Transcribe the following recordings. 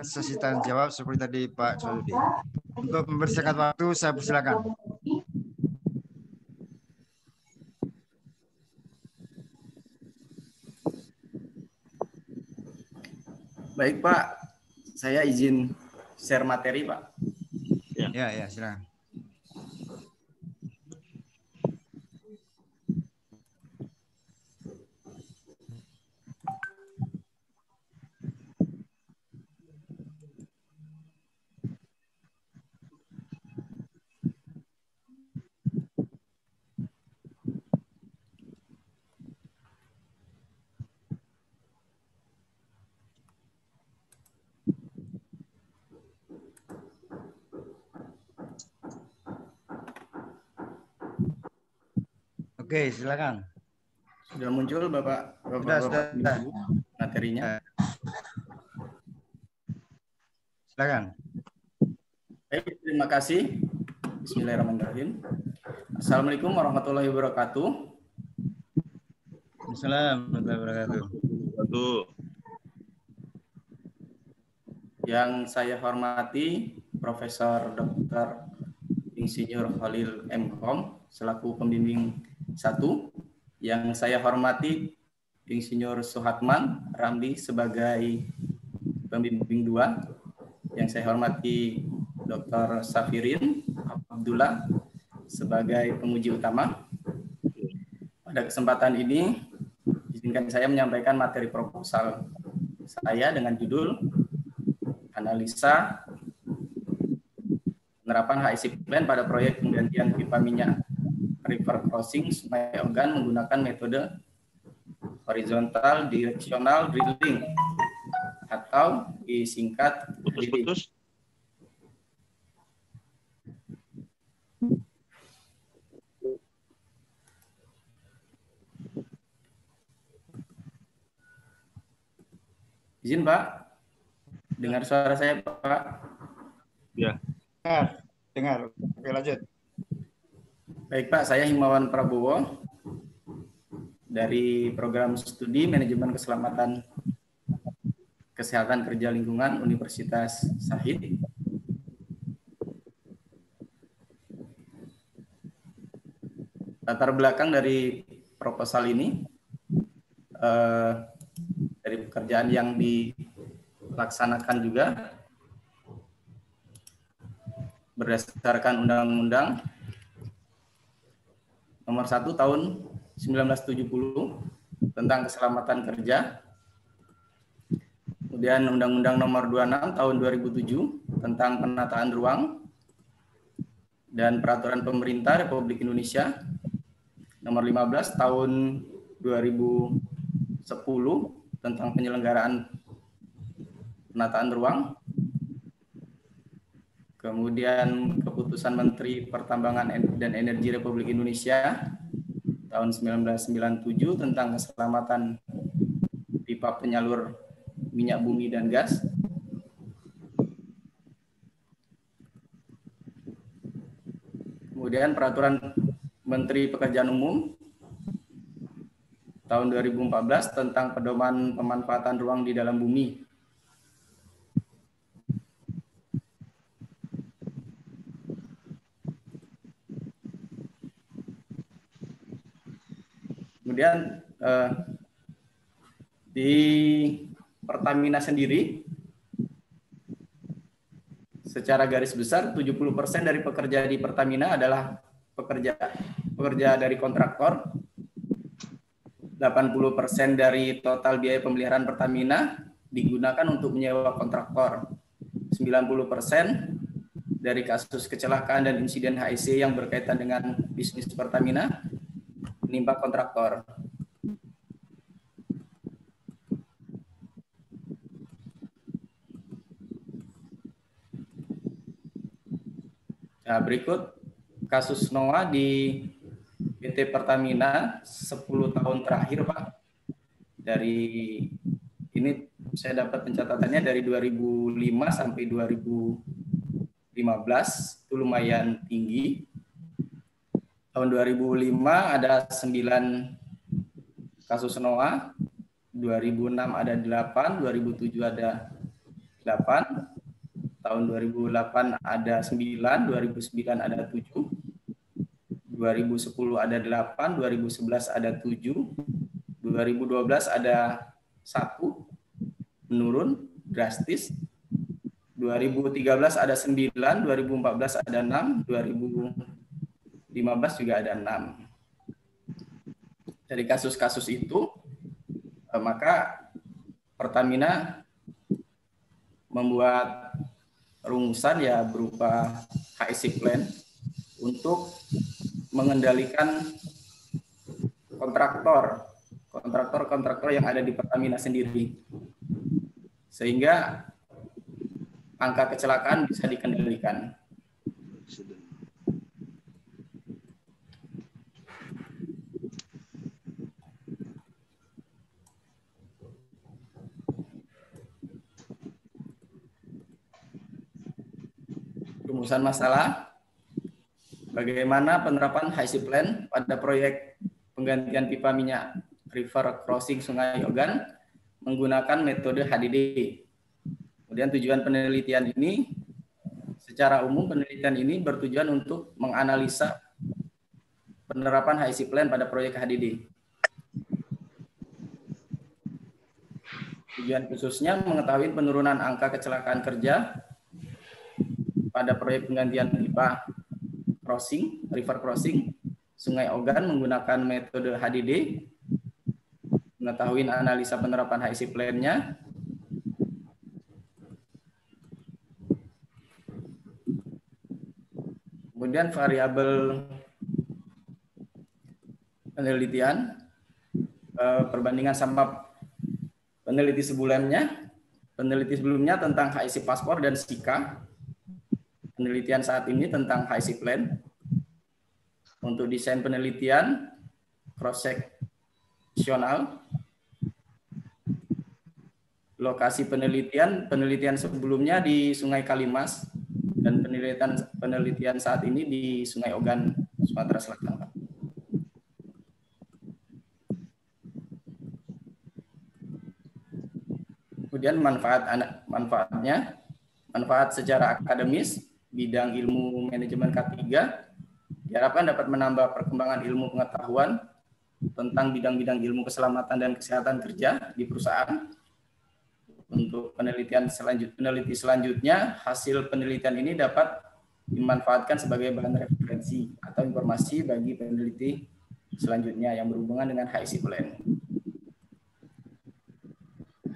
sesi tanya jawab seperti tadi Pak Sodudi. Untuk membersihkan waktu, saya persilakan. Baik Pak, saya izin share materi Pak. Ya, silakan. Oke, silakan. Sudah muncul Bapak Sudah. materinya. Silakan. Baik, terima kasih. Bismillahirrahmanirrahim. Assalamualaikum warahmatullahi wabarakatuh. Assalamualaikum warahmatullahi wabarakatuh. Yang saya hormati Profesor Dr. Insinyur Khalil M.Com selaku pembimbing 1. Yang saya hormati Insinyur Suhatman Ramli sebagai pembimbing 2. Yang saya hormati Dr. Safirin Abdullah sebagai penguji utama. Pada kesempatan ini, izinkan saya menyampaikan materi proposal saya dengan judul Analisa Penerapan HSE Plan pada proyek penggantian pipa minyak river crossing Sungai Ogan menggunakan metode horizontal directional drilling atau disingkat putus. Izin Pak, dengar suara saya Pak? Ya. Dengar. Oke, lanjut. Baik Pak, saya Himawan Prabowo dari Program Studi Manajemen Keselamatan Kesehatan Kerja Lingkungan Universitas Shahid. Latar belakang dari proposal ini dari pekerjaan yang dilaksanakan juga berdasarkan Undang-Undang Nomor 1 Tahun 1970 tentang keselamatan kerja. Kemudian Undang-Undang Nomor 26 Tahun 2007 tentang penataan ruang dan Peraturan Pemerintah Republik Indonesia Nomor 15 Tahun 2010 tentang penyelenggaraan penataan ruang. Kemudian Keputusan Menteri Pertambangan dan Energi Republik Indonesia tahun 1997 tentang keselamatan pipa penyalur minyak bumi dan gas. Kemudian Peraturan Menteri Pekerjaan Umum tahun 2014 tentang pedoman pemanfaatan ruang di dalam bumi. Kemudian di Pertamina sendiri, secara garis besar 70% dari pekerja di Pertamina adalah pekerja dari kontraktor. 80% dari total biaya pemeliharaan Pertamina digunakan untuk menyewa kontraktor. 90% dari kasus kecelakaan dan insiden HSE yang berkaitan dengan bisnis Pertamina menimpa kontraktor. Nah, berikut kasus NOA di PT Pertamina 10 tahun terakhir, Pak. Dari ini saya dapat pencatatannya dari 2005 sampai 2015, itu lumayan tinggi. Tahun 2005 ada 9 kasus NOA, 2006 ada 8, 2007 ada tahun 2008 ada 9, 2009 ada 7, 2010 ada 8, 2011 ada 7, 2012 ada 1, menurun drastis, 2013 ada 9, 2014 ada 6, 2015 juga ada 6. Dari kasus-kasus itu, maka Pertamina membuat rumusan ya berupa HSE plan untuk mengendalikan kontraktor yang ada di Pertamina sendiri, sehingga angka kecelakaan bisa dikendalikan. Rumusan masalah, bagaimana penerapan HSE plan pada proyek penggantian pipa minyak river crossing Sungai Ogan menggunakan metode HDD. Kemudian tujuan penelitian ini, secara umum penelitian ini bertujuan untuk menganalisa penerapan HSE plan pada proyek HDD. Tujuan khususnya mengetahui penurunan angka kecelakaan kerja pada proyek penggantian pipa crossing, river crossing Sungai Ogan menggunakan metode HDD, mengetahui analisa penerapan HSE plan-nya, kemudian variabel penelitian, perbandingan sama peneliti sebelumnya tentang HSE paspor dan SIKA, penelitian saat ini tentang HSE plan. Untuk desain penelitian cross-seksional, lokasi penelitian sebelumnya di Sungai Kalimas dan penelitian saat ini di Sungai Ogan, Sumatera Selatan. Kemudian manfaat secara akademis, bidang ilmu manajemen K3 diharapkan dapat menambah perkembangan ilmu pengetahuan tentang bidang-bidang ilmu keselamatan dan kesehatan kerja di perusahaan. Untuk peneliti selanjutnya, hasil penelitian ini dapat dimanfaatkan sebagai bahan referensi atau informasi bagi peneliti selanjutnya yang berhubungan dengan HSE plan.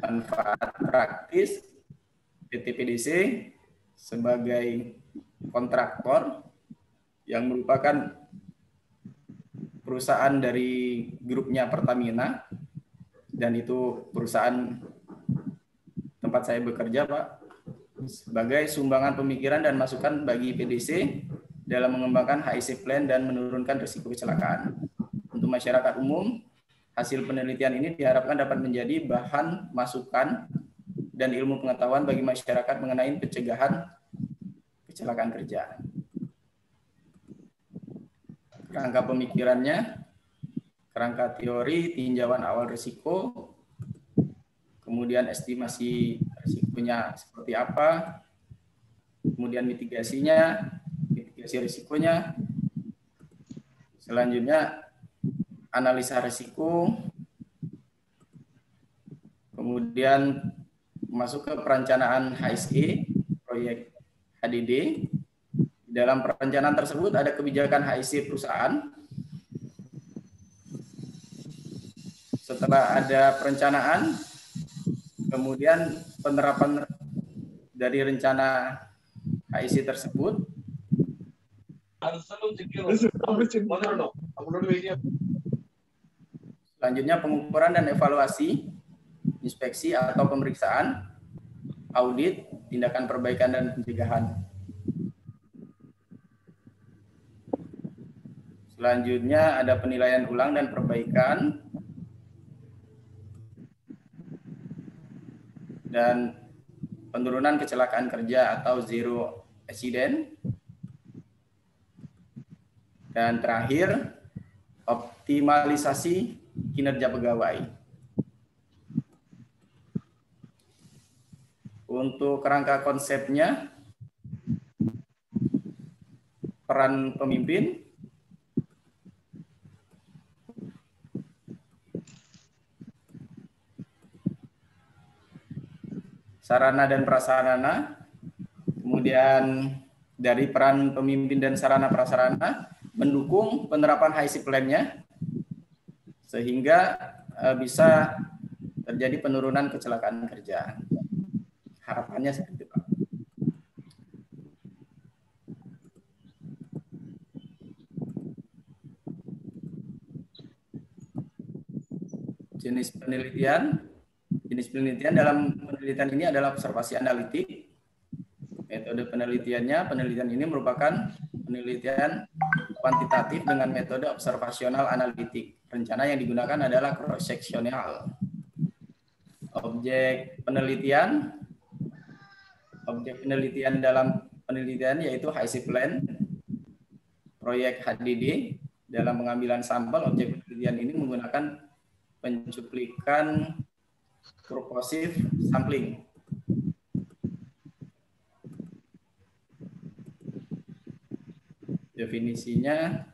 Manfaat praktis, PT PDC sebagai kontraktor yang merupakan perusahaan dari grupnya Pertamina, dan itu perusahaan tempat saya bekerja, Pak, sebagai sumbangan pemikiran dan masukan bagi PDC dalam mengembangkan HSE plan dan menurunkan risiko kecelakaan. Untuk masyarakat umum, hasil penelitian ini diharapkan dapat menjadi bahan masukan dan ilmu pengetahuan bagi masyarakat mengenai pencegahan kecelakaan kerja. Kerangka pemikirannya, kerangka teori, tinjauan awal risiko, kemudian estimasi risikonya seperti apa, kemudian mitigasi risikonya, selanjutnya analisa risiko, kemudian masuk ke perencanaan HSE, proyek HDD. Dalam perencanaan tersebut ada kebijakan HSE perusahaan. Setelah ada perencanaan, kemudian penerapan dari rencana HSE tersebut. Selanjutnya pengukuran dan evaluasi, inspeksi atau pemeriksaan, audit, tindakan perbaikan dan pencegahan. Selanjutnya ada penilaian ulang dan perbaikan, dan penurunan kecelakaan kerja atau zero accident. Dan terakhir, optimalisasi kinerja pegawai. Untuk kerangka konsepnya, peran pemimpin, sarana dan prasarana, kemudian dari peran pemimpin dan sarana prasarana mendukung penerapan HIC plan-nya sehingga bisa terjadi penurunan kecelakaan kerja. Harapannya seperti itu, Pak. Jenis penelitian dalam penelitian ini adalah observasi analitik. Metode penelitian ini merupakan penelitian kuantitatif dengan metode observasional analitik. Rencana yang digunakan adalah cross-sectional. Objek penelitian dalam penelitian yaitu HIC plan, proyek HDD. Dalam pengambilan sampel, objek penelitian ini menggunakan pencuplikan purposive sampling. Definisinya,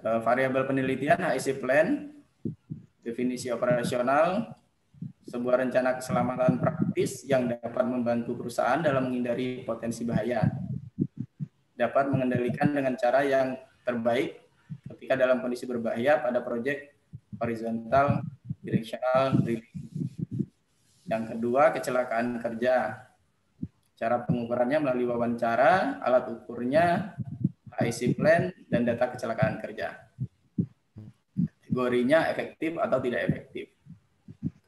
variabel penelitian HIC plan, definisi operasional, sebuah rencana keselamatan praktis yang dapat membantu perusahaan dalam menghindari potensi bahaya. Dapat mengendalikan dengan cara yang terbaik ketika dalam kondisi berbahaya pada proyek horizontal directional drilling. Yang kedua, kecelakaan kerja. Cara pengukurannya melalui wawancara, alat ukurnya, HIC plan, dan data kecelakaan kerja. Kategorinya efektif atau tidak efektif.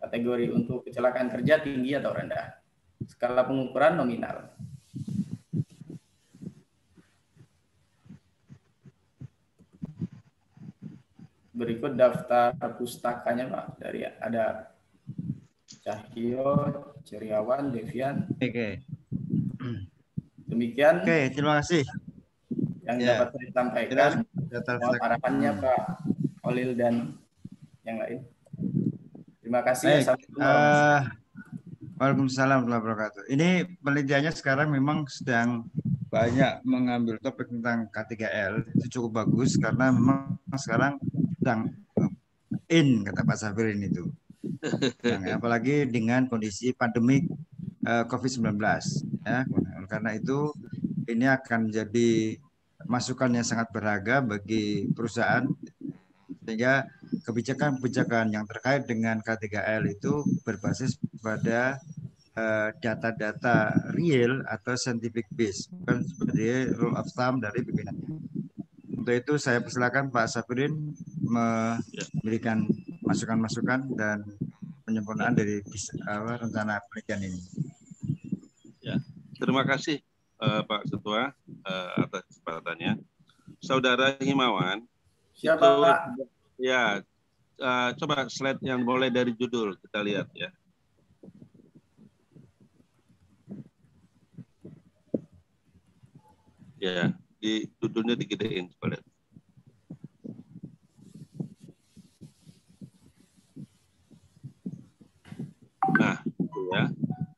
Kategori untuk kecelakaan kerja tinggi atau rendah. Skala pengukuran nominal. Berikut daftar pustakanya, Pak. Dari ada Cahyo, Ceriawan, Devian. Oke. Demikian. Oke, terima kasih. Yang dapat saya sampaikan. Mohon harapannya Pak Olil dan yang lain. Terima kasih. Waalaikumsalam warahmatullahi wabarakatuh. Ini penelitiannya sekarang memang sedang banyak mengambil topik tentang K3L. Itu cukup bagus karena memang sekarang sedang in, kata Pak Safirin itu. Apalagi dengan kondisi pandemik COVID-19. Ya. Karena itu ini akan menjadi masukan yang sangat berharga bagi perusahaan, sehingga kebijakan-kebijakan yang terkait dengan K3L itu berbasis pada data-data real atau scientific base, bukan sebagai rule of thumb dari pimpinan. Untuk itu saya persilakan Pak Safirin memberikan masukan-masukan dan penyempurnaan dari rencana penelitian ini. Ya, terima kasih Pak Ketua atas kesempatannya. Saudara Himawan. Siapa itu, Pak? Ya, coba slide yang mulai dari judul kita lihat ya. Ya, di judulnya digedein coba lihat. Nah, ya.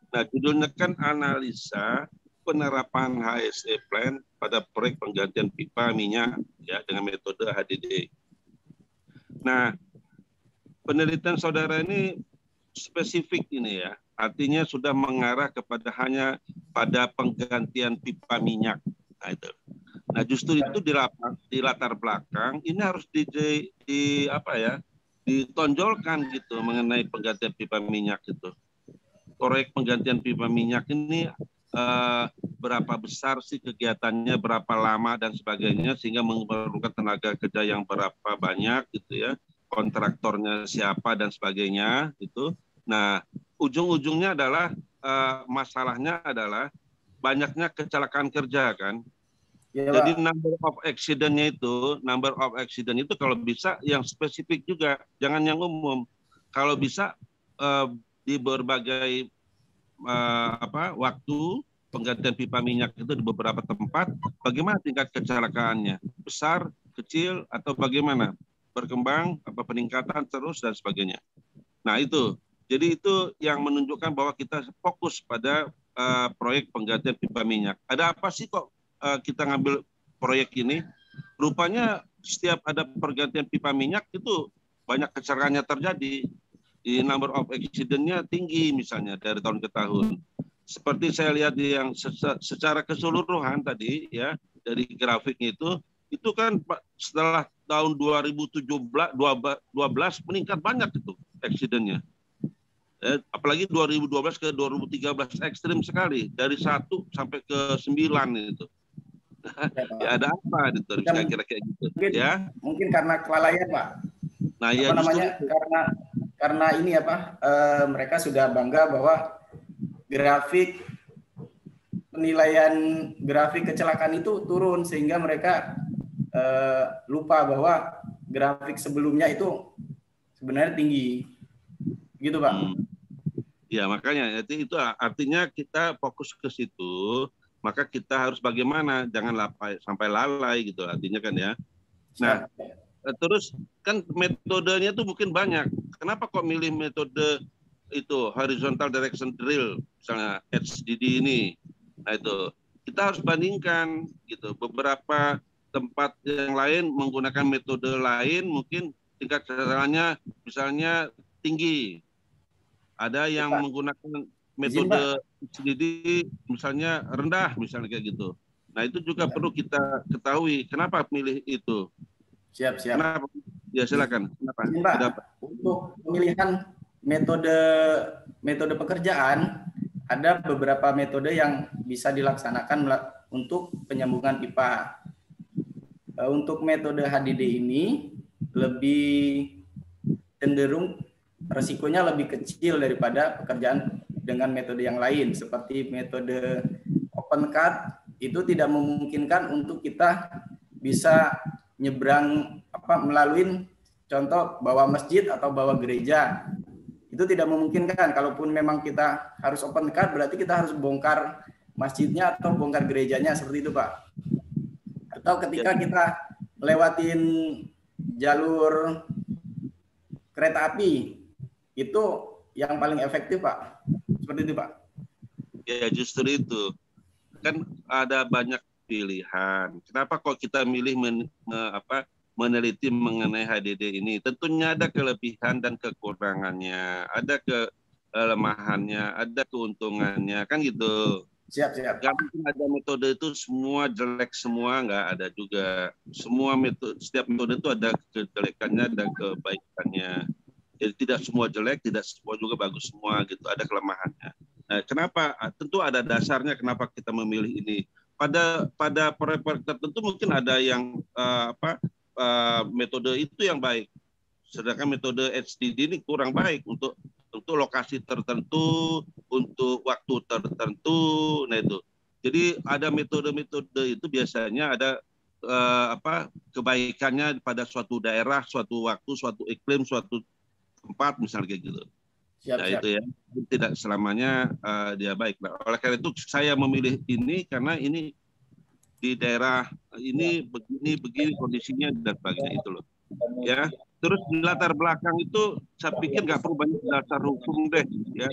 Nah, judulnya kan analisa penerapan HSE plan pada proyek penggantian pipa minyak ya dengan metode HDD. Nah, penelitian saudara ini spesifik ini ya, artinya sudah mengarah kepada hanya pada penggantian pipa minyak. Nah, itu. Nah, justru itu di latar belakang ini harus ditonjolkan gitu mengenai penggantian pipa minyak itu. Proyek penggantian pipa minyak ini berapa besar sih kegiatannya, berapa lama dan sebagainya, sehingga memerlukan tenaga kerja yang berapa banyak gitu ya, kontraktornya siapa dan sebagainya gitu. Nah, ujung-ujungnya adalah masalahnya adalah banyaknya kecelakaan kerja kan. Ya, jadi number of accident itu kalau bisa yang spesifik juga, jangan yang umum. Kalau bisa di berbagai waktu penggantian pipa minyak itu di beberapa tempat, bagaimana tingkat kecelakaannya? Besar, kecil, atau bagaimana? Berkembang, peningkatan terus dan sebagainya. Nah itu Jadi itu yang menunjukkan bahwa kita fokus pada proyek penggantian pipa minyak. Ada apa sih kok kita ngambil proyek ini? Rupanya setiap ada pergantian pipa minyak itu banyak kecerdasannya terjadi. Di number of accident-nya tinggi misalnya dari tahun ke tahun. Seperti saya lihat yang secara keseluruhan tadi ya dari grafiknya itu kan setelah tahun 2012 meningkat banyak itu accident-nya. Apalagi 2012 ke 2013 ekstrim sekali dari 1 sampai ke 9 itu. Ya ada apa itu kira-kira kayak gitu ya? Mungkin karena kelalaian, Pak. Nah, ya namanya karena ini mereka sudah bangga bahwa grafik penilaian grafik kecelakaan itu turun sehingga mereka lupa bahwa grafik sebelumnya itu sebenarnya tinggi. Gitu, Pak. Ya, makanya itu artinya kita fokus ke situ, maka kita harus bagaimana jangan sampai lalai gitu artinya kan ya. Nah, terus kan metodenya itu mungkin banyak. Kenapa kok milih metode itu horizontal direction drill misalnya HDD ini? Nah itu kita harus bandingkan gitu. Beberapa tempat yang lain menggunakan metode lain mungkin tingkat kecerdasannya misalnya tinggi. Ada yang menggunakan metode HDD misalnya rendah misalnya kayak gitu. Nah itu juga perlu kita ketahui kenapa pilih itu. Siap. Kenapa? Ya silakan. Kenapa? Pak, untuk pemilihan metode pekerjaan ada beberapa metode yang bisa dilaksanakan untuk penyambungan pipa. Untuk metode HDD ini lebih cenderung resikonya lebih kecil daripada pekerjaan dengan metode yang lain seperti metode open cut itu tidak memungkinkan untuk kita bisa nyebrang melalui contoh bawah masjid atau bawah gereja. Itu tidak memungkinkan. Kalaupun memang kita harus open cut berarti kita harus bongkar masjidnya atau bongkar gerejanya seperti itu, Pak. Atau ketika kita lewatin jalur kereta api itu yang paling efektif, Pak. Seperti itu, Pak. Ya justru itu. Kan ada banyak pilihan. Kenapa kok kita milih meneliti mengenai HDD ini? Tentunya ada kelebihan dan kekurangannya, ada kelemahannya, ada keuntungannya, kan gitu. Siap. Gak mungkin ada metode itu semua jelek semua, nggak ada juga. Setiap metode itu ada kejelekannya dan kebaikannya. Jadi tidak semua jelek, tidak semua juga bagus semua gitu. Ada kelemahannya. Nah, kenapa? Tentu ada dasarnya kenapa kita memilih ini. Pada proyek tertentu mungkin ada yang metode itu yang baik. Sedangkan metode HDD ini kurang baik untuk lokasi tertentu, untuk waktu tertentu. Nah itu. Jadi ada metode-metode itu biasanya ada kebaikannya pada suatu daerah, suatu waktu, suatu iklim, suatu tempat misalnya kayak gitu. Siap. Itu ya tidak selamanya dia baik. Nah, oleh karena itu saya memilih ini karena ini di daerah ini begini kondisinya dan sebagainya itu loh. Ya. Terus di latar belakang itu saya pikir nggak perlu banyak dasar hukum deh ya.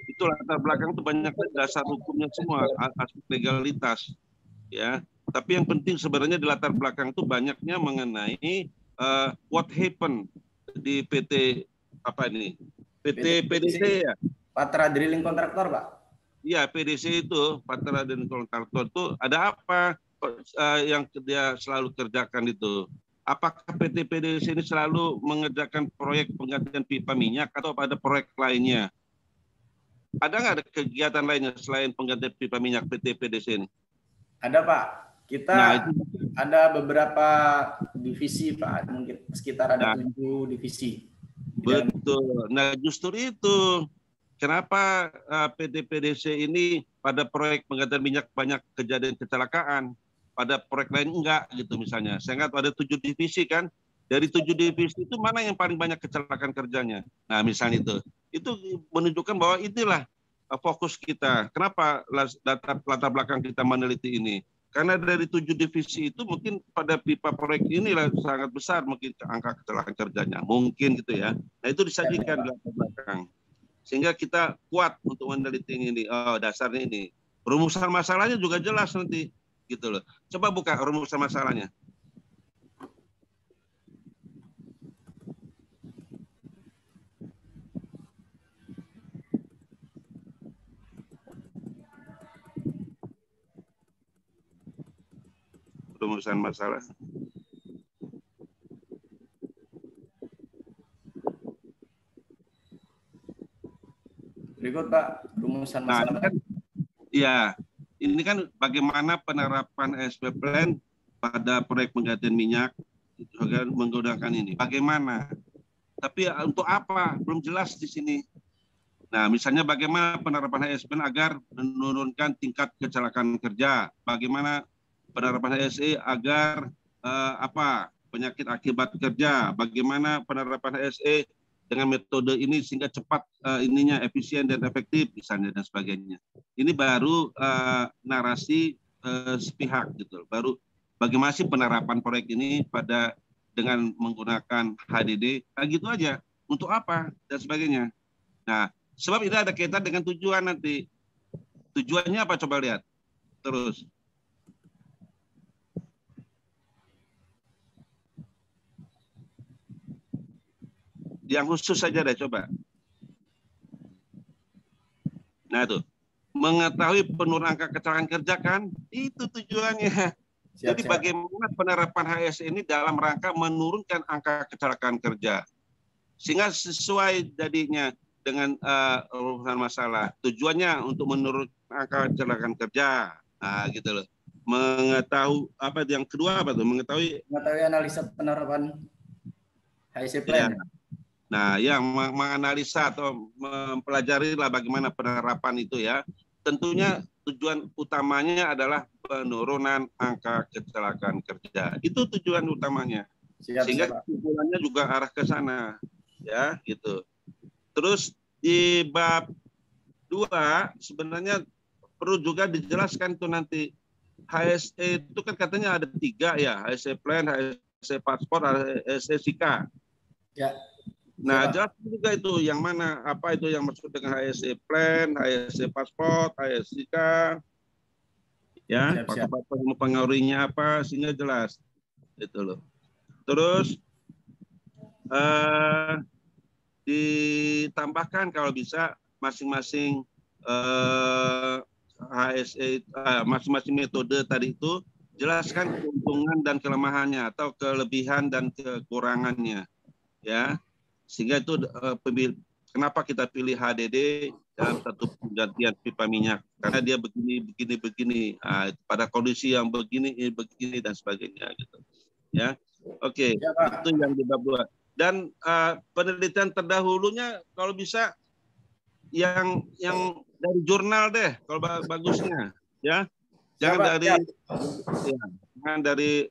Itu latar belakang itu banyak dasar hukumnya semua aspek legalitas ya. Tapi yang penting sebenarnya di latar belakang itu banyaknya mengenai what happened di PT PDC ya. Patra Drilling Kontraktor, Pak. Iya, PDC itu, Patra Drilling Kontraktor itu ada apa yang dia selalu kerjakan itu? Apakah PT PDC ini selalu mengerjakan proyek penggantian pipa minyak atau ada proyek lainnya? Ada nggak ada kegiatan lainnya selain penggantian pipa minyak PT PDC ini? Ada, Pak. Kita ada beberapa divisi, Pak. Mungkin sekitar ada 7 divisi. Betul. Nah, justru itu kenapa PT PDC ini pada proyek penggantian minyak banyak kejadian kecelakaan, pada proyek lain enggak gitu misalnya. Saya ingat ada 7 divisi kan. Dari 7 divisi itu mana yang paling banyak kecelakaan kerjanya? Nah, misalnya itu menunjukkan bahwa inilah fokus kita. Kenapa latar belakang kita meneliti ini? Karena dari 7 divisi itu mungkin pada pipa proyek inilah sangat besar mungkin angka kecelakaan kerjanya. Mungkin gitu ya. Nah itu disajikan di latar belakang. sehingga kita kuat untuk meneliti ini. Oh, dasarnya ini. Rumusan masalahnya juga jelas nanti, gitu loh. Coba buka rumusan masalahnya. Rumusan masalah. Berikut Pak, rumusan Nah, masalah. ya, ini kan bagaimana penerapan SP Plan pada proyek penggantian minyak juga menggunakan ini. Bagaimana? Tapi untuk apa? Belum jelas di sini. Nah, misalnya bagaimana penerapan HSE agar menurunkan tingkat kecelakaan kerja? Bagaimana penerapan HSE agar penyakit akibat kerja? Bagaimana penerapan HSE dengan metode ini sehingga cepat efisien dan efektif misalnya dan sebagainya. Ini baru narasi sepihak gitu. Baru bagaimana sih penerapan proyek ini dengan menggunakan HDD? Nah, gitu aja. Untuk apa dan sebagainya. Nah, sebab ini ada kaitan dengan tujuan nanti. Tujuannya apa coba lihat. Terus. Yang khusus saja deh coba. Nah itu. Mengetahui penurunan angka kecelakaan kerja kan? Itu tujuannya. Jadi bagaimana penerapan HSE ini dalam rangka menurunkan angka kecelakaan kerja. Sehingga sesuai jadinya dengan urusan masalah. Tujuannya untuk menurunkan angka kecelakaan kerja. Nah, gitu loh. Mengetahui yang kedua apa tuh? Mengetahui analisa penerapan HSE Plan. Ya. Nah, yang menganalisa atau mempelajari lah bagaimana penerapan itu ya. Tentunya tujuan utamanya adalah penurunan angka kecelakaan kerja. Itu tujuan utamanya. Sehingga kesimpulannya juga arah ke sana. Ya, gitu. Terus di bab 2 sebenarnya perlu juga dijelaskan tuh nanti HSE itu kan katanya ada 3 ya, HSE Plan, HSE Paspor, HSE Sika. Ya. Nah, jelas juga itu yang mana, apa itu yang maksud dengan HSE Plan, HSE Paspor, HSE Sika. Ya, faktor mempengaruhinya apa sehingga jelas. Itu loh. Terus ditambahkan kalau bisa masing-masing HSE masing-masing metode tadi itu jelaskan keuntungan dan kelemahannya atau kelebihan dan kekurangannya ya, sehingga itu kenapa kita pilih HDD dalam satu penggantian pipa minyak karena dia begini pada kondisi yang begini dan sebagainya gitu ya. Oke, itu yang di bab 2. Dan penelitian terdahulunya kalau bisa yang dari jurnal deh kalau bagusnya ya. Jangan dari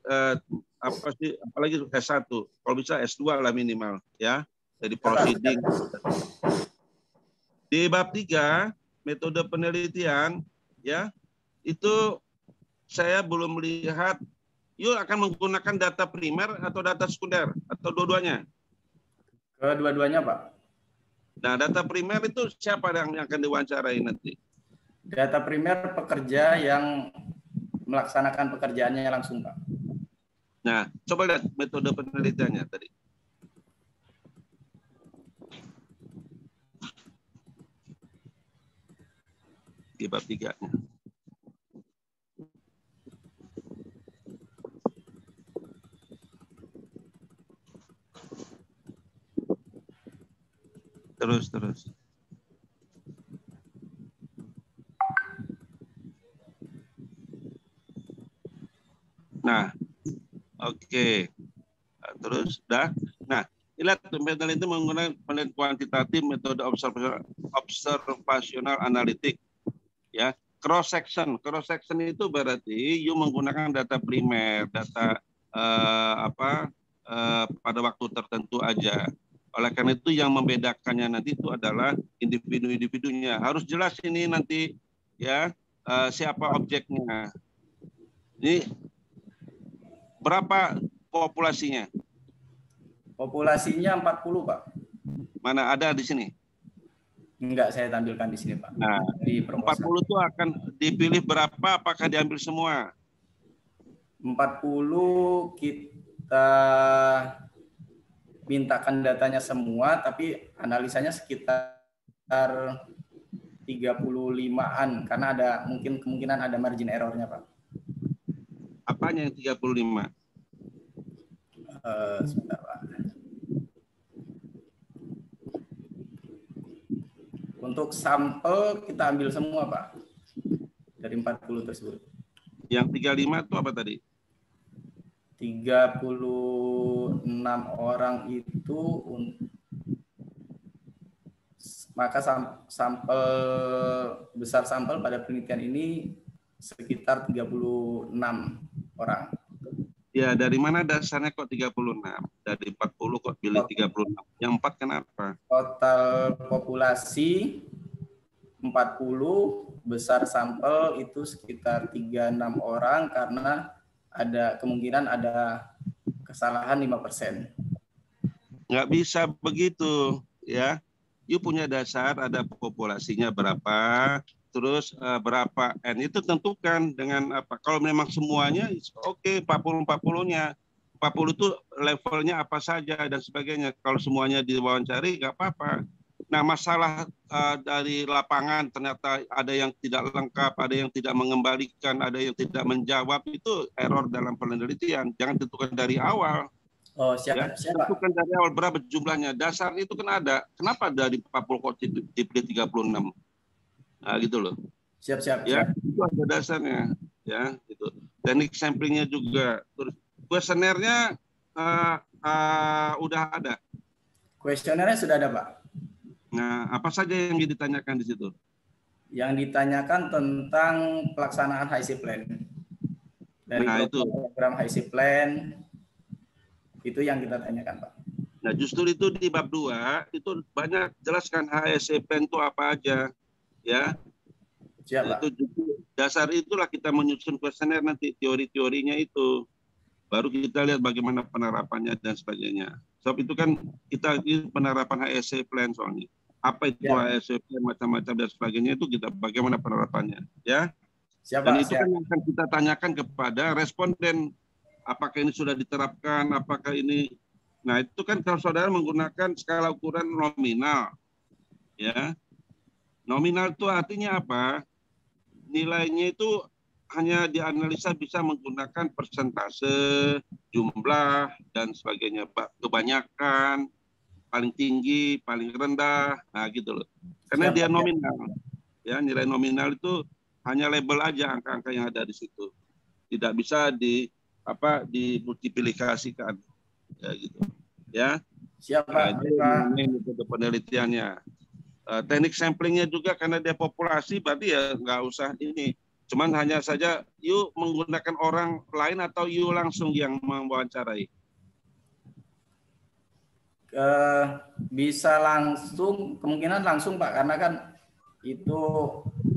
apalagi S1. Kalau bisa S2 lah minimal ya. Dari proceeding. Di bab 3 metode penelitian ya itu saya belum melihat yuk akan menggunakan data primer atau data sekunder atau dua-duanya. Kedua-duanya Pak. Nah, data primer itu siapa yang akan diwawancarai nanti? Data primer pekerja yang melaksanakan pekerjaannya langsung Pak. Nah, coba lihat metode penelitiannya tadi. Di bab 3. Terus. Nah, oke. Terus, dah. Nah, lihat metode itu menggunakan penelitian kuantitatif, metode observasional analitik. Ya, cross section itu berarti you menggunakan data primer, data pada waktu tertentu aja. Oleh karena itu yang membedakannya nanti itu adalah individu-individunya. Harus jelas ini nanti ya siapa objeknya. Ini berapa populasinya? Populasinya 40 Pak. Mana ada di sini? Enggak, saya tampilkan di sini, Pak. Nah, Di 40 itu akan dipilih berapa? Apakah diambil semua? 40 kita mintakan datanya semua, tapi analisanya sekitar 35-an karena ada kemungkinan ada margin errornya, Pak. Apanya yang 35? Sebentar, Pak. Untuk sampel kita ambil semua, Pak. Dari 40 tersebut. Yang 35 itu apa tadi? 36 orang itu, maka sampel besar sampel pada penelitian ini sekitar 36 orang. Ya, dari mana dasarnya kok 36? Dari 40 kok pilih 36? Yang 4 kenapa? Total populasi 40, besar sampel itu sekitar 36 orang karena ada kemungkinan ada kesalahan 5%. Nggak bisa begitu, ya. You punya dasar, ada populasinya berapa, terus berapa N itu tentukan dengan apa. Kalau memang semuanya, oke, 40-40-nya. 40 itu levelnya apa saja dan sebagainya. Kalau semuanya diwawancari, nggak apa-apa. Nah, masalah dari lapangan ternyata ada yang tidak lengkap, ada yang tidak mengembalikan, ada yang tidak menjawab, itu error dalam penelitian. Jangan tentukan dari awal. Oh, siap, Ya, siap. tentukan dari awal berapa jumlahnya. Dasar itu kan ada. Kenapa dari 40 kok dipilih 36? Nah, gitu loh. Siap, siap, Ya, siap. itu ada dasarnya. Ya, gitu. Teknik samplingnya juga. Terus kuesionernya udah ada. Kuesionernya sudah ada, Pak. Nah, apa saja yang ditanyakan di situ? Yang ditanyakan tentang pelaksanaan HIC plan. Dari program HIC plan, itu yang kita tanyakan, Pak. Nah, justru itu di bab 2 itu banyak jelaskan HIC plan itu apa aja, ya. Siap, Pak. Itu dasar itulah kita menyusun kuesioner nanti teori-teorinya itu. Baru kita lihat bagaimana penerapannya dan sebagainya. Sebab itu kan kita penerapan HIC plan soalnya. Apa itu HIC plan macam-macam dan sebagainya itu kita bagaimana penerapannya, ya. Siap, dan Pak, itu siap. kan yang akan kita tanyakan kepada responden. Apakah ini sudah diterapkan, apakah ini. Nah, itu kan kalau saudara menggunakan skala ukuran nominal. Ya. Nominal itu artinya apa? Nilainya itu hanya dianalisa bisa menggunakan persentase, jumlah, dan sebagainya. Kebanyakan, paling tinggi, paling rendah, nah gitu loh. Karena Siap, dia Pak. nominal. Ya, nilai nominal itu hanya label aja angka-angka yang ada di situ. Tidak bisa dimultiplikasikan. Ya gitu. Ya. Siap, Pak. Ini metode penelitiannya. Teknik samplingnya juga karena dia populasi, berarti ya nggak usah ini. Cuman hanya saja you menggunakan orang lain atau you langsung yang mewawancarai. Bisa langsung, kemungkinan langsung, Pak, karena kan itu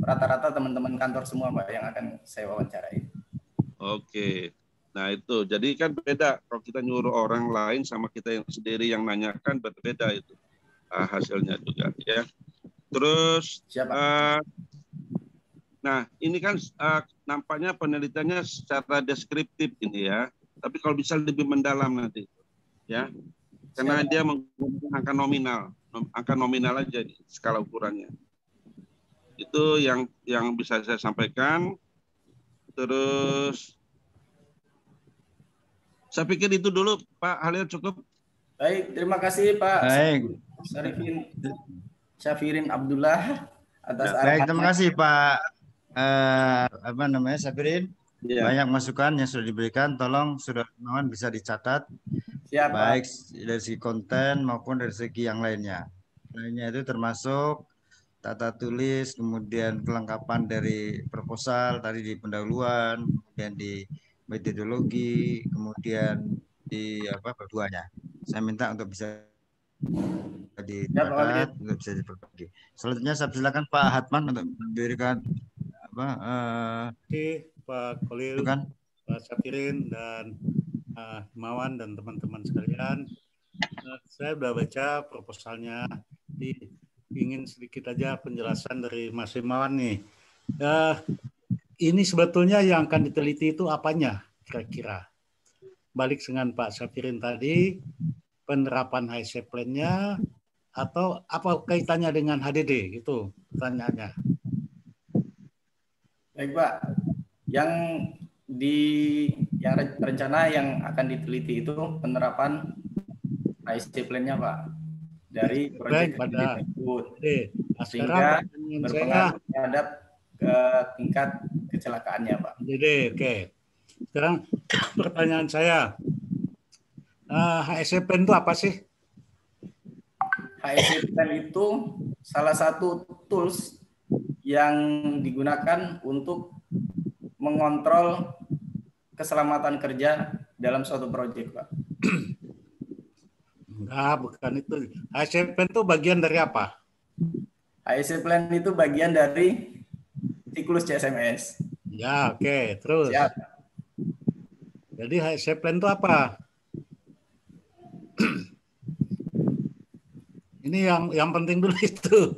rata-rata teman-teman kantor semua, Pak, yang akan saya wawancarai. Oke. Nah itu, jadi kan beda kalau kita nyuruh orang lain sama kita yang sendiri yang nanyakan, berbeda itu hasilnya juga, ya. Terus, nah ini kan nampaknya penelitiannya secara deskriptif ini ya, tapi kalau bisa lebih mendalam nanti, ya, karena dia menggunakan angka nominal aja di skala ukurannya. Itu yang bisa saya sampaikan. Terus saya pikir itu dulu, Pak Halil, cukup. Baik, terima kasih Pak. Baik. Syafirin Abdullah atas baik, terima kasih Pak Syafirin. Ya. Banyak masukan yang sudah diberikan, tolong saudara teman bisa dicatat. Siap, baik dari segi konten maupun dari segi yang lainnya. Lainnya itu termasuk tata tulis, kemudian kelengkapan dari proposal tadi di pendahuluan, kemudian di metodologi, kemudian di keduanya. Saya minta untuk bisa dicatat, untuk bisa diperbagi. Selanjutnya saya silakan Pak Hatman untuk memberikan Pak Khalil, Pak Syafirin, dan Mawan dan teman-teman sekalian. Saya sudah baca proposalnya di ingin sedikit aja penjelasan dari Mas Himawan nih. Ini sebetulnya yang akan diteliti itu apanya kira-kira? Balik dengan Pak Safirin tadi, penerapan HSE Plan-nya atau apa kaitannya dengan HDD gitu pertanyaannya. Baik Pak, yang rencana yang akan diteliti itu penerapan HSE Plan-nya Pak dari proyek pada tersebut, sehingga berpengaruh terhadap ke tingkat kecelakaannya Pak. Jadi oke. Sekarang pertanyaan saya, HSE Plan itu apa sih? HSE Plan itu salah satu tools yang digunakan untuk mengontrol keselamatan kerja dalam suatu proyek, Pak. Enggak, bukan itu. HSE Plan itu bagian dari apa? HSE Plan itu bagian dari siklus CSMS. Ya, oke. Terus. Siap. Jadi HSE Plan itu apa? Ini yang penting dulu itu.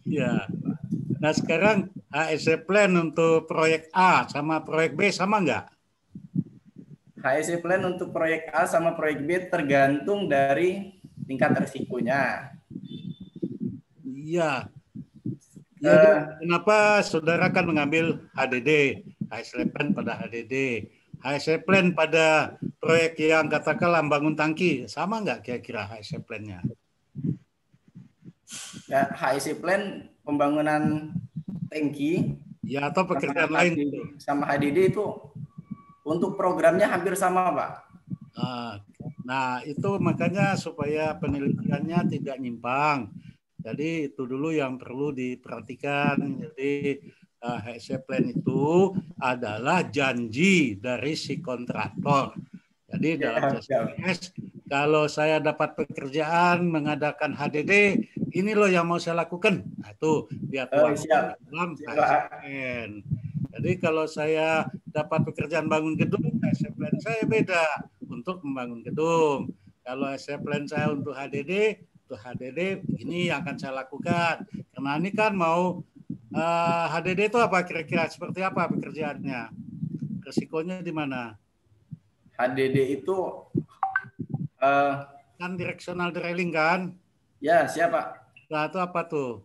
Ya. Nah sekarang HSE Plan untuk proyek A sama proyek B sama nggak? HSE Plan untuk proyek A sama proyek B tergantung dari tingkat risikonya. Iya. Ya, kenapa saudara kan mengambil HDD, HSE Plan pada HDD, HSE Plan pada proyek yang katakanlah bangun tangki, sama nggak kira-kira HSE Plan-nya? Ya, HSE Plan pembangunan tangki ya atau pekerjaan lain sama HDD itu untuk programnya hampir sama Pak. Nah itu makanya supaya penelitiannya tidak nyimpang. Jadi itu dulu yang perlu diperhatikan. Jadi HSE Plan itu adalah janji dari si kontraktor. Jadi dalam CSMS, kalau saya dapat pekerjaan mengadakan HDD, ini loh yang mau saya lakukan. Nah, itu dia dalam HSE Plan. Jadi kalau saya dapat pekerjaan bangun gedung, HSE Plan saya beda untuk membangun gedung. Kalau HSE Plan saya untuk HDD ini yang akan saya lakukan. Karena ini kan mau HDD itu apa kira-kira seperti apa pekerjaannya? Resikonya di mana? HDD itu kan directional drilling kan? Ya, siapa? Nah, itu apa tuh?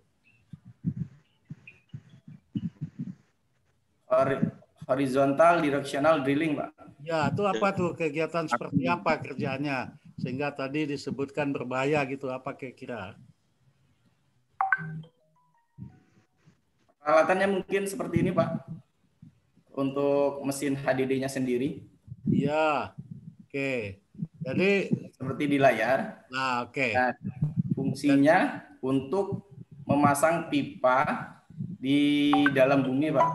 Horizontal directional drilling, Pak. Ya, itu apa tuh kegiatan seperti apa kerjaannya? Sehingga tadi disebutkan berbahaya gitu, apa kira-kira? Peralatannya mungkin seperti ini, Pak. Untuk mesin HDD-nya sendiri. Iya, oke. Jadi seperti di layar. Nah, oke. Nah, fungsinya untuk memasang pipa di dalam bumi, Pak.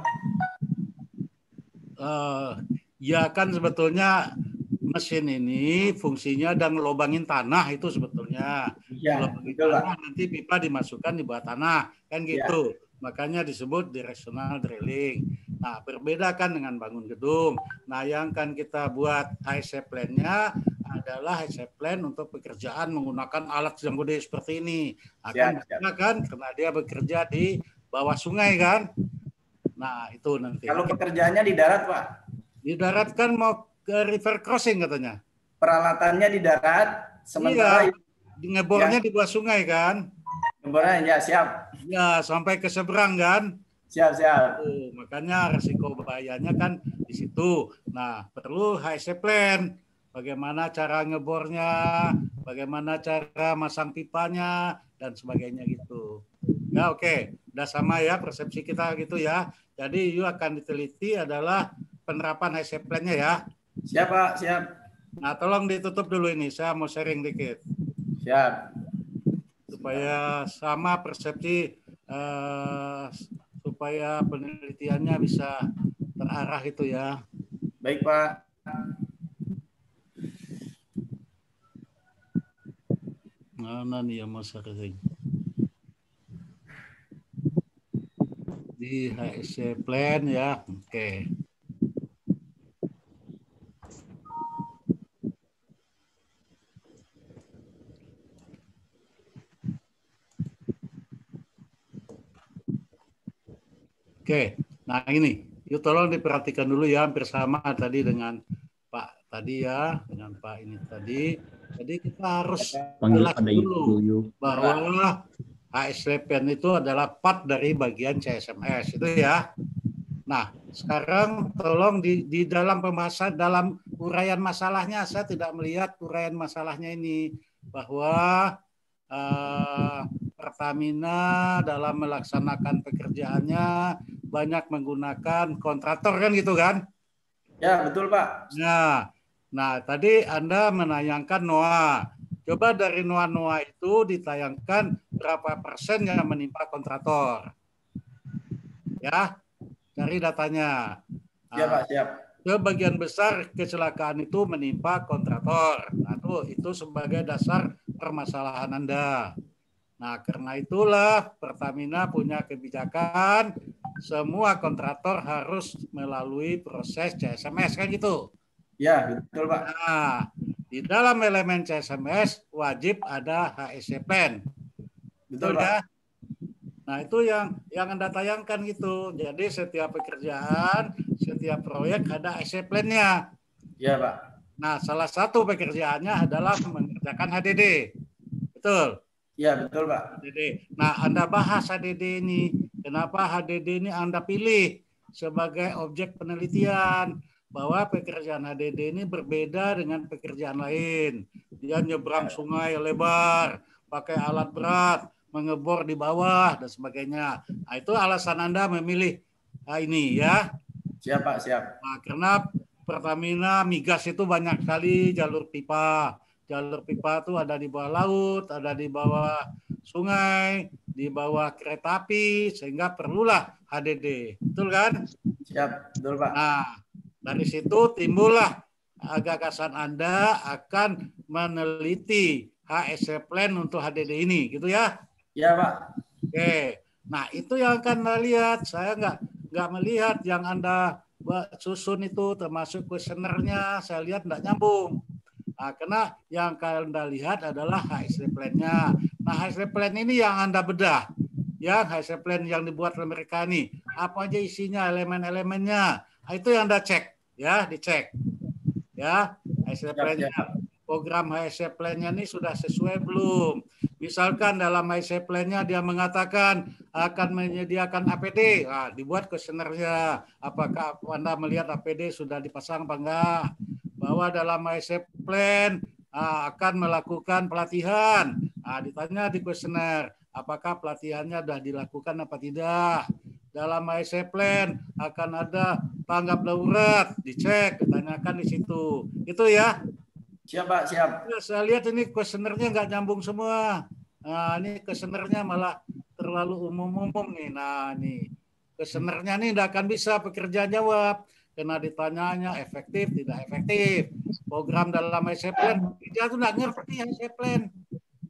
Ya kan sebetulnya mesin ini fungsinya dan ngelobangin tanah itu sebetulnya. Iya, betul, tanah, nanti pipa dimasukkan di bawah tanah, kan gitu. Ya. Makanya disebut directional drilling. Nah, berbeda kan dengan bangun gedung. Nah, yang kan kita buat HSE Plan-nya adalah HSE Plan untuk pekerjaan menggunakan alat yang gede seperti ini. Akan kan karena dia bekerja di bawah sungai kan. Nah, itu nanti. Kalau pekerjaannya di darat, Pak? Di darat kan mau ke river crossing katanya. Peralatannya di darat, sementara iya, ngebornya di bawah sungai kan. Ngebornya ya siap. Ya, sampai ke seberang kan. Siap. Makanya resiko bahayanya kan di situ. Nah, perlu HSE Plan. Bagaimana cara ngebornya, bagaimana cara masang pipanya, dan sebagainya gitu. Ya, oke. Udah sama ya persepsi kita gitu ya. Jadi, you akan diteliti adalah penerapan HSE Plan-nya ya. Siap, Pak. Siap. Nah, tolong ditutup dulu ini. Saya mau sharing dikit. Siap. Supaya sama persepsi, supaya penelitiannya bisa terarah itu ya. Baik, Pak. Mana nih yang mau sharing? Di HSE Plan ya. Oke. Oke, nah ini, yuk tolong diperhatikan dulu ya, hampir sama tadi dengan Pak tadi ya, dengan Pak ini tadi. Jadi kita harus jelas dulu bahwa HSPN itu adalah part dari bagian CSMS itu ya. Nah, sekarang tolong di dalam pembahasan, dalam uraian masalahnya, saya tidak melihat uraian masalahnya ini bahwa Pertamina dalam melaksanakan pekerjaannya banyak menggunakan kontraktor kan gitu kan? Ya, betul Pak. Nah tadi Anda menayangkan NOA. Coba dari NOA itu ditayangkan berapa persen yang menimpa kontraktor. Ya, cari datanya. Siap Pak, siap. Sebagian besar kecelakaan itu menimpa kontraktor. Nah, itu sebagai dasar permasalahan Anda. Nah, karena itulah Pertamina punya kebijakan semua kontraktor harus melalui proses CSMS kan gitu. Ya, betul Pak. Nah, di dalam elemen CSMS wajib ada HSE plan. Betul ya? Nah, itu yang Anda tayangkan gitu. Jadi setiap pekerjaan, setiap proyek ada HSE plan-nya. Ya, Pak. Nah, salah satu pekerjaannya adalah mengerjakan HDD. Betul? Ya, betul Pak. HDD. Nah, Anda bahas HDD ini. Kenapa HDD ini Anda pilih sebagai objek penelitian? Bahwa pekerjaan HDD ini berbeda dengan pekerjaan lain. Dia nyebrang sungai lebar, pakai alat berat, mengebor di bawah, dan sebagainya. Nah, itu alasan Anda memilih ini ya. Siap Pak, siap. Nah, karena Pertamina migas itu banyak sekali jalur pipa. Jalur pipa itu ada di bawah laut, ada di bawah sungai, di bawah kereta api, sehingga perlulah HDD. Betul kan? Siap, betul Pak. Nah, dari situ timbullah gagasan Anda akan meneliti HSE plan untuk HDD ini, gitu ya? Ya Pak. Oke. Nah, itu yang akan Anda lihat. Saya nggak melihat yang Anda susun itu termasuk kuesionernya. Saya lihat nggak nyambung. Nah, karena yang Anda lihat adalah HSE plan-nya. Nah, HSE plan ini yang Anda bedah. Ya, HSE plan yang dibuat oleh mereka ini. Apa aja isinya, elemen-elemennya. Nah, itu yang Anda cek. Ya, dicek. Ya, HSE plan-nya. Program HSE plan-nya ini sudah sesuai belum? Misalkan dalam HSE plan-nya dia mengatakan akan menyediakan APD. Nah, dibuat kuesionernya. Apakah Anda melihat APD sudah dipasang apa enggak? Bahwa dalam HSE plan akan melakukan pelatihan. Nah, ditanya di kuesioner, apakah pelatihannya sudah dilakukan apa tidak? Dalam HSE plan akan ada tanggap darurat, dicek, ditanyakan di situ. Itu ya. Siap Pak, siap. Ya, saya lihat ini kuesionernya nggak nyambung semua. Nah, ini kuesionernya malah terlalu umum-umum nih. Nah, ini kuesionernya nih nggak akan bisa pekerja jawab. Karena ditanyanya efektif, tidak efektif. Program dalam HSE plan, dia tuh nggak ngerti HSE plan.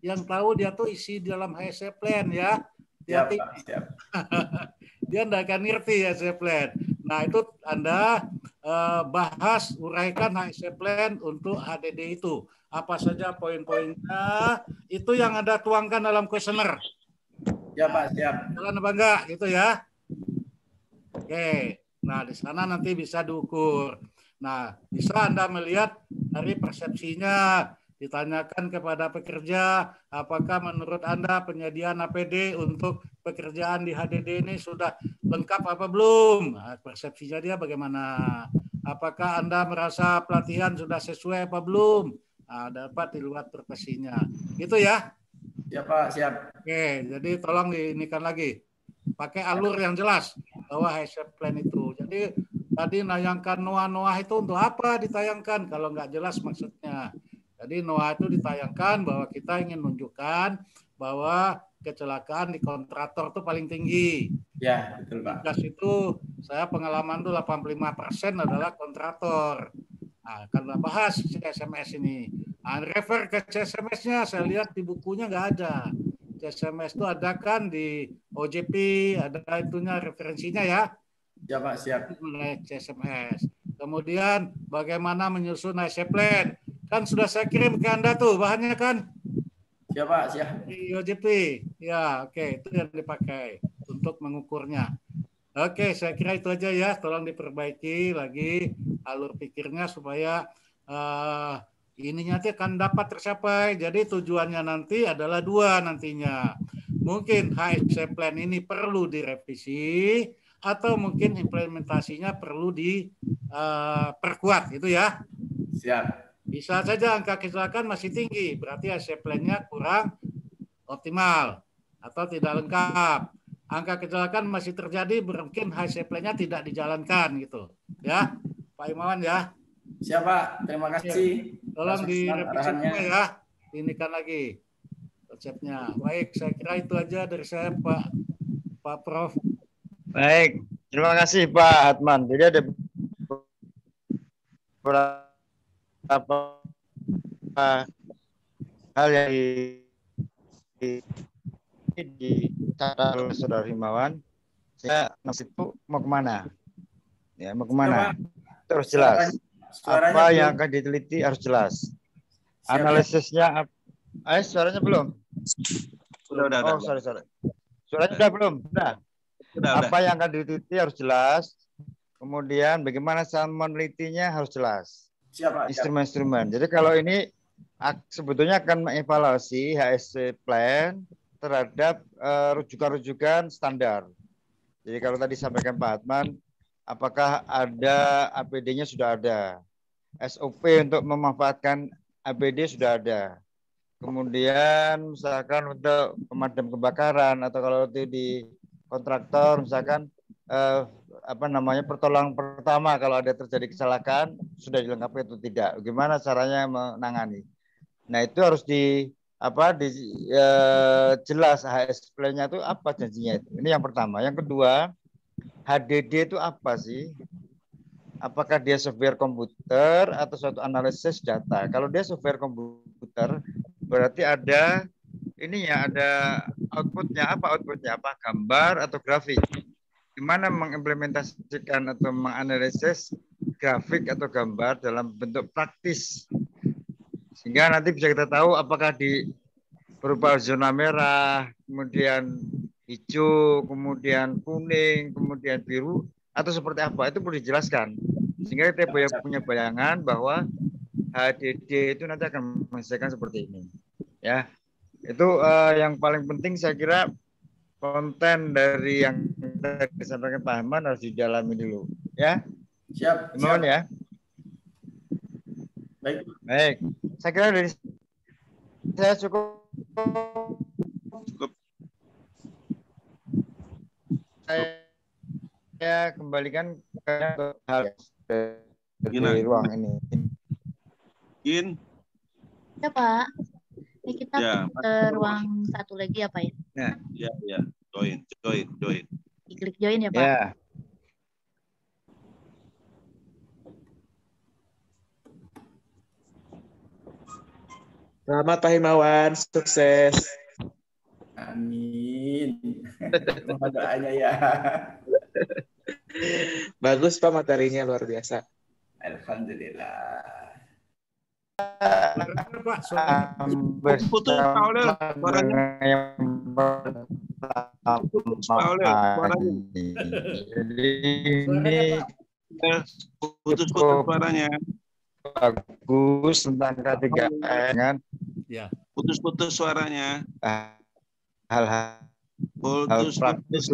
Yang tahu dia tuh isi dalam HSE plan ya. Siap, Pak, siap. Dia nggak akan ngerti HSE plan. Nah, itu Anda bahas, uraikan HSE plan untuk HDD itu. Apa saja poin-poinnya, itu yang Anda tuangkan dalam kuesioner. Ya Pak, siap. Jalan apa enggak, gitu ya. Oke. Nah, di sana nanti bisa diukur. Nah, bisa Anda melihat dari persepsinya, ditanyakan kepada pekerja, apakah menurut Anda penyediaan APD untuk pekerjaan di HDD ini sudah lengkap apa belum? Nah, persepsinya dia bagaimana? Apakah Anda merasa pelatihan sudah sesuai apa belum? Nah, dapat dilihat persepsinya. Gitu ya? Ya Pak, siap. Oke, jadi tolong diinikan lagi. Pakai alur yang jelas bahwa HSE plan itu. Jadi tadi nayangkan NOA itu untuk apa ditayangkan kalau nggak jelas maksudnya. Jadi NOA itu ditayangkan bahwa kita ingin menunjukkan bahwa kecelakaan di kontraktor itu paling tinggi. Ya, betul Pak. Gas itu saya pengalaman itu 85% adalah kontraktor. Nah, karena bahas CSMS ini. Nah, refer ke CSMS-nya, saya lihat di bukunya nggak ada. CSMS itu ada kan di OJP, ada itunya referensinya ya. Ya Pak, siap. Oleh CSMS. Kemudian bagaimana menyusun HSE plan. Kan sudah saya kirim ke Anda tuh bahannya kan. Siap Pak, siap. Di OJP. Ya, oke, itu yang dipakai untuk mengukurnya. Oke, saya kira itu aja ya. Tolong diperbaiki lagi alur pikirnya supaya ini nanti akan dapat tercapai. Jadi tujuannya nanti adalah dua nantinya. Mungkin HSC Plan ini perlu direvisi atau mungkin implementasinya perlu diperkuat, itu ya. Siap. Bisa saja angka kecelakaan masih tinggi, berarti HSC Plan-nya kurang optimal atau tidak lengkap. Angka kecelakaan masih terjadi, mungkin HSC Plan-nya tidak dijalankan gitu. Ya, Pak Imawan ya. Siapa? Terima kasih. Tolong direvisi semua ya. Inikan lagi konsepnya. Baik, saya kira itu aja dari saya, Pak Prof. Baik, terima kasih Pak Hatman. Jadi ada beberapa hal yang dicatat oleh Saudara Himawan. Saya itu mau kemana? Ya, mau kemana? Terus jelas. Apa yang akan diteliti harus jelas. Analisisnya, suaranya belum? Udah. Oh, sorry. Suaranya udah belum? Udah. Apa yang akan diteliti harus jelas. Kemudian bagaimana cara menelitinya harus jelas. Instrumen-instrumen. Jadi kalau ini sebetulnya akan mengevaluasi HSC Plan terhadap rujukan-rujukan standar. Jadi kalau tadi sampaikan Pak Hatman, apakah ada APD-nya sudah ada, SOP untuk memanfaatkan APD sudah ada. Kemudian misalkan untuk pemadam kebakaran atau kalau itu di kontraktor misalkan pertolongan pertama kalau ada terjadi kecelakaan sudah dilengkapi atau tidak. Bagaimana caranya menangani? Nah itu harus jelas HS Plan-nya itu apa janjinya itu. Ini yang pertama. Yang kedua, HDD itu apa sih? Apakah dia software komputer atau suatu analisis data? Kalau dia software komputer, berarti ada outputnya. Apa outputnya? Apa gambar atau grafik? Gimana mengimplementasikan atau menganalisis grafik atau gambar dalam bentuk praktis? Sehingga nanti bisa kita tahu apakah berupa zona merah, kemudian hijau, kemudian kuning, kemudian biru, atau seperti apa. Itu perlu dijelaskan. Sehingga kita punya bayangan bahwa HDD itu nanti akan menghasilkan seperti ini. Ya, itu yang paling penting saya kira konten dari yang tadi disampaikan Pak Ahmad harus didalami dulu. Ya, siap. Mohon ya. Baik. Saya kira dari saya cukup. Saya kembalikan ke hal di ruang ini. Ya Pak, ini kita ke ruang satu lagi ya Pak ya? Ya. Join. Diklik join ya Pak? Ya. Selamat Pak Himawan, sukses. Amin. Mohon doanya ya. Bagus Pak, materinya luar biasa. Alhamdulillah. Putus suaranya. Bagus tentang K3N kan? Ya. Putus suaranya. Hal-hal praktis